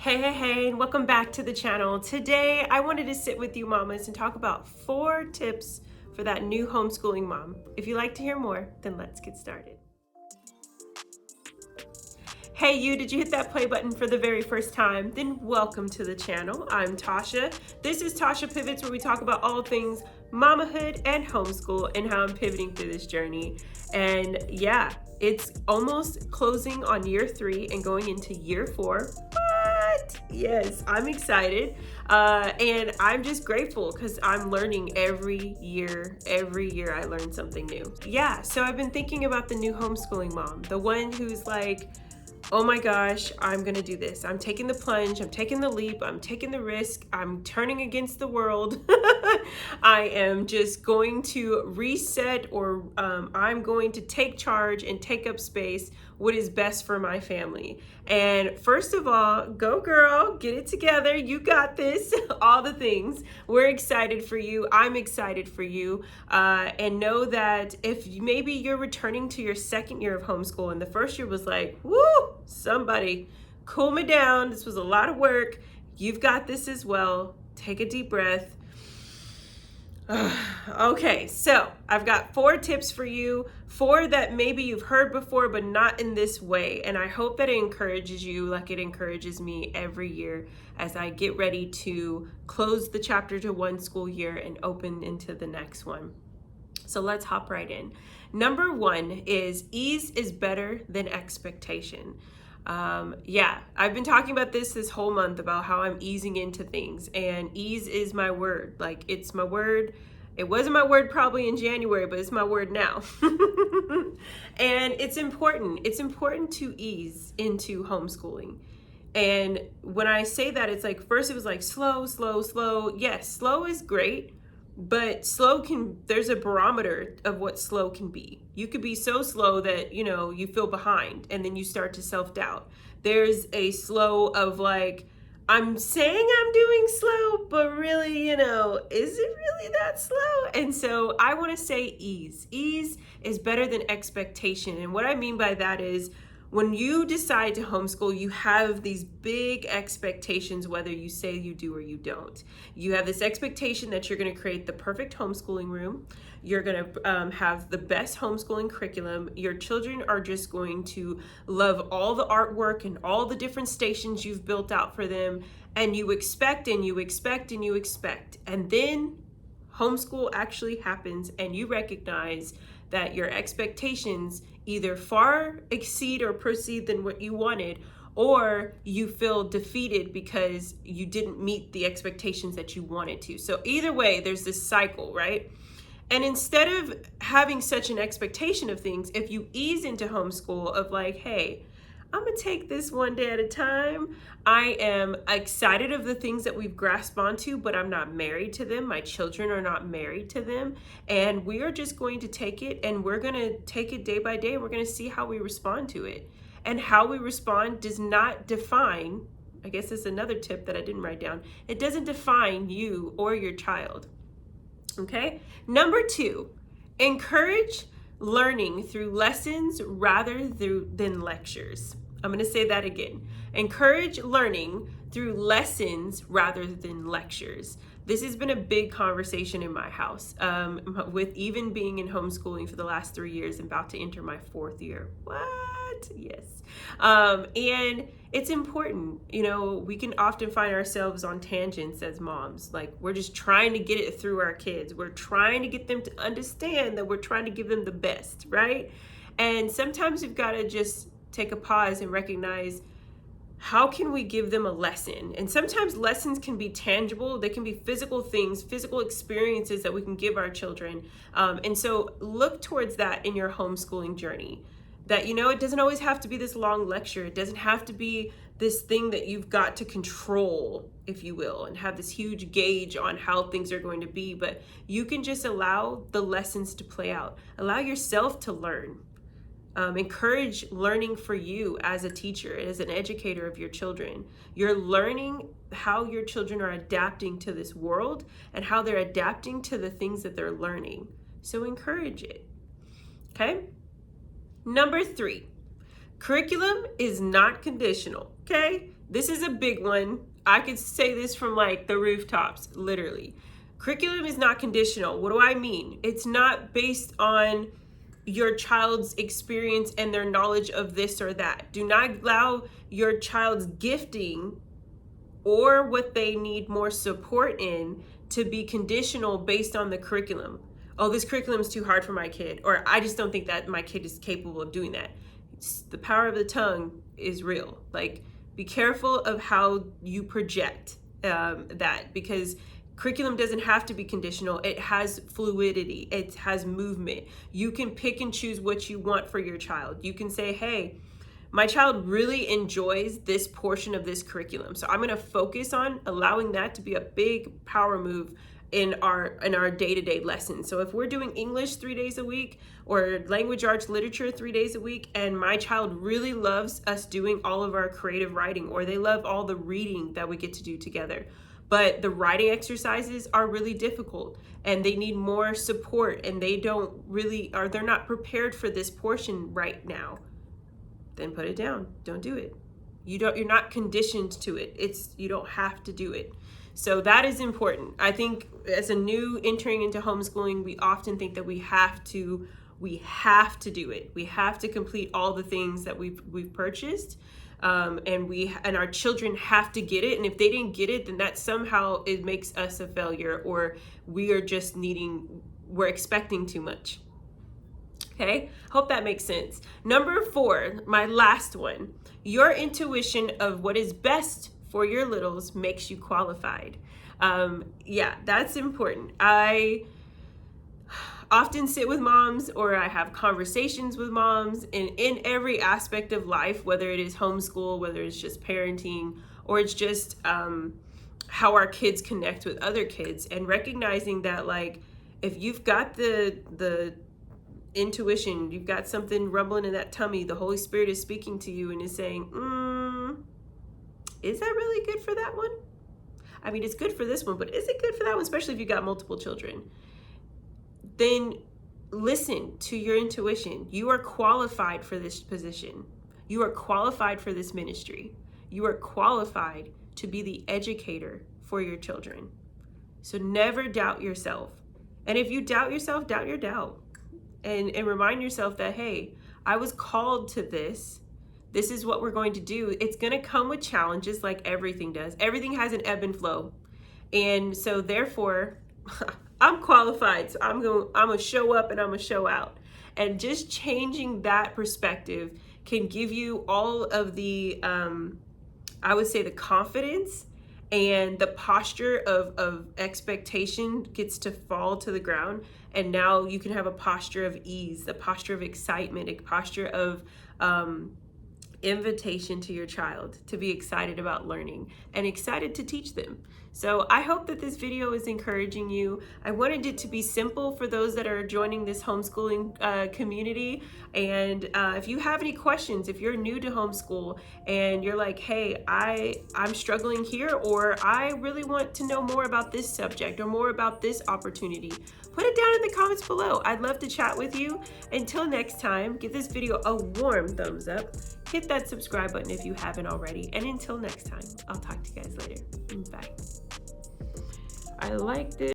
Hey, and welcome back to the channel. Today, I wanted to sit with you mamas and talk about 4 tips for that new homeschooling mom. If you'd like to hear more, then let's get started. Hey you, did you hit that play button for the very first time? Then welcome to the channel. I'm Tasha. This is Tasha Pivots, where we talk about all things mamahood and homeschool and how I'm pivoting through this journey. And yeah, it's almost closing on year 3 and going into year 4. Yes, I'm excited. And I'm just grateful because I'm learning every year. Every year I learn something new. Yeah, so I've been thinking about the new homeschooling mom, the one who's like, oh my gosh, I'm gonna do this. I'm taking the plunge, I'm taking the leap, I'm taking the risk, I'm turning against the world. I am just going to reset, or I'm going to take charge and take up space, what is best for my family. And first of all, go girl, get it together. You got this, all the things. We're excited for you. I'm excited for you. And know that if maybe you're returning to your second year of homeschool and the first year was like, woo, somebody cool me down. This was a lot of work. You've got this as well. Take a deep breath. Okay, so I've got 4 tips for you, 4 that maybe you've heard before, but not in this way. And I hope that it encourages you like it encourages me every year as I get ready to close the chapter to one school year and open into the next one. So let's hop right in. Number 1 is ease is better than expectation. I've been talking about this whole month about how I'm easing into things, and ease is my word. Like, it's my word. It wasn't my word probably in January, but it's my word now. And it's important. It's important to ease into homeschooling. And when I say that, it's like, first it was like slow. Yes, slow is great. But there's a barometer of what slow can be. You could be so slow that, you feel behind and then you start to self-doubt. There's a slow of like, I'm saying I'm doing slow, but really, is it really that slow? And so I want to say ease. Ease is better than expectation. And what I mean by that is, when you decide to homeschool, you have these big expectations, whether you say you do or you don't. You have this expectation that you're going to create the perfect homeschooling room. You're going to have the best homeschooling curriculum. Your children are just going to love all the artwork and all the different stations you've built out for them. And you expect and you expect and you expect. And then homeschool actually happens and you recognize that your expectations either far exceed or proceed than what you wanted, or you feel defeated because you didn't meet the expectations that you wanted to. So either way, there's this cycle, right? And instead of having such an expectation of things, if you ease into homeschool of like, hey, I'm gonna take this one day at a time. I am excited of the things that we've grasped onto, but I'm not married to them. My children are not married to them. And we are just going to take it, and we're gonna take it day by day. We're gonna see how we respond to it. And how we respond does not define, I guess this is another tip that I didn't write down. It doesn't define you or your child, okay? Number 2, encourage learning through lessons rather than lectures. I'm going to say that again. Encourage learning through lessons rather than lectures. This has been a big conversation in my house, with even being in homeschooling for the last 3 years and about to enter my 4th year. What? Yes. And it's important. We can often find ourselves on tangents as moms. Like, we're just trying to get it through our kids. We're trying to get them to understand that we're trying to give them the best, right? And sometimes we've got to just take a pause and recognize, how can we give them a lesson? And sometimes lessons can be tangible. They can be physical things, physical experiences that we can give our children. And so look towards that in your homeschooling journey. That, it doesn't always have to be this long lecture. It doesn't have to be this thing that you've got to control, if you will, and have this huge gauge on how things are going to be. But you can just allow the lessons to play out. Allow yourself to learn. Encourage learning for you as a teacher, as an educator of your children. You're learning how your children are adapting to this world and how they're adapting to the things that they're learning. So encourage it, okay? Number 3, curriculum is not conditional, okay? this is a big one. I could say this from like the rooftops, literally. Curriculum is not conditional. What do I mean? It's not based on your child's experience and their knowledge of this or that. Do not allow your child's gifting or what they need more support in to be conditional based on the curriculum. Oh, this curriculum is too hard for my kid, or I just don't think that my kid is capable of doing that. The power of the tongue is real. Like, be careful of how you project that, because curriculum doesn't have to be conditional. It has fluidity. It has movement. You can pick and choose what you want for your child. You can say, hey, my child really enjoys this portion of this curriculum, so I'm going to focus on allowing that to be a big power move in our day-to-day lessons. So if we're doing English 3 days a week or language arts literature 3 days a week, and my child really loves us doing all of our creative writing, or they love all the reading that we get to do together, but the writing exercises are really difficult and they need more support and they're not prepared for this portion right now, then put it down. Don't do it. You're not conditioned to it. You don't have to do it. So that is important. I think as a new entering into homeschooling, we often think that we have to do it. We have to complete all the things that we've purchased, and our children have to get it. And if they didn't get it, then that somehow it makes us a failure, or we're expecting too much. Okay, hope that makes sense. Number 4, my last one, your intuition of what is best for your littles makes you qualified. Yeah, that's important. I often sit with moms, or I have conversations with moms in every aspect of life, whether it is homeschool, whether it's just parenting, or it's just how our kids connect with other kids, and recognizing that, like, if you've got the intuition, you've got something rumbling in that tummy, the Holy Spirit is speaking to you and is saying, is that really good for that one? I mean, it's good for this one, but is it good for that one? Especially if you got multiple children. Then listen to your intuition. You are qualified for this position. You are qualified for this ministry. You are qualified to be the educator for your children. So never doubt yourself. And if you doubt yourself, doubt your doubt. And remind yourself that, hey, I was called to this. This is what we're going to do. It's going to come with challenges, like everything does. Everything has an ebb and flow. And so therefore, I'm qualified. So I'm going to show up and I'm going to show out. And just changing that perspective can give you all of the, I would say, the confidence, and the posture of expectation gets to fall to the ground. And now you can have a posture of ease, a posture of excitement, a posture of invitation to your child to be excited about learning and excited to teach them. So I hope that this video is encouraging you. I wanted it to be simple for those that are joining this homeschooling community. And if you have any questions, if you're new to homeschool and you're like, hey, I'm struggling here, or I really want to know more about this subject or more about this opportunity, put it down in the comments below. I'd love to chat with you. Until next time, give this video a warm thumbs up. Hit that subscribe button if you haven't already. And until next time, I'll talk to you guys later. Bye. I like this.